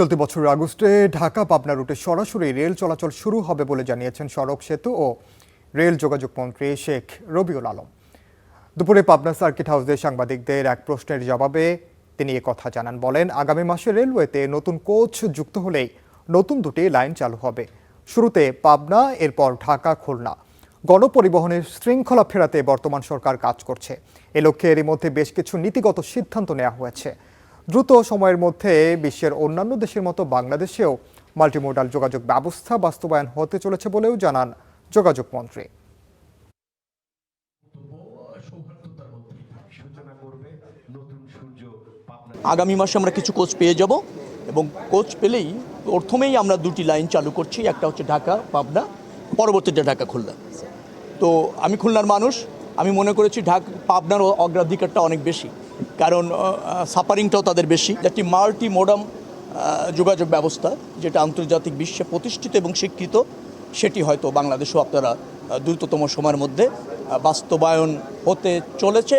চলতি বছরের আগস্টে ঢাকা পাবনা রুটে সরাসরি রেল চলাচল শুরু হবে বলে জানিয়েছেন সড়ক সেতু ও রেল যোগাযোগ মন্ত্রী শেখ রবিউল আলম। দুপুরে পাবনা সার্কিট হাউসে সাংবাদিকদের এক প্রশ্নের জবাবে তিনি কথা জানান। বলেন, আগামী মাসে রেলওয়েতে নতুন কোচ যুক্ত হলেই নতুন দুটি লাইন চালু হবে। শুরুতে পাবনা, এরপর ঢাকা খুলনা। গণপরিবহনের শৃঙ্খলা ফেরাতে বর্তমান সরকার কাজ করছে। এ লক্ষ্যে এরই মধ্যে বেশ কিছু নীতিগত সিদ্ধান্ত নেওয়া হয়েছে। দ্রুত সময়ের মধ্যে বিশ্বের অন্যান্য দেশের মতো বাংলাদেশেও মাল্টিমোডাল যোগাযোগ ব্যবস্থা বাস্তবায়ন হতে চলেছে বলেও জানান যোগাযোগ মন্ত্রী। আগামী মাসে আমরা কিছু কোচ পেয়ে যাব এবং কোচ পেলেই প্রথমেই আমরা দুটি লাইন চালু করছি। একটা হচ্ছে ঢাকা পাবনা, পরবর্তীতে ঢাকা খুলনা। তো আমি খুলনার মানুষ, আমি মনে করেছি পাবনার অগ্রাধিকারটা অনেক বেশি, কারণ সাপারিংটাও তাদের বেশি। একটি মাল্টি মোডাম যোগাযোগ ব্যবস্থা যেটা আন্তর্জাতিক বিশ্বে প্রতিষ্ঠিত এবং স্বীকৃত, সেটি হয়তো বাংলাদেশেও আপনারা দ্রুততম সময়ের মধ্যে বাস্তবায়ন হতে চলেছে।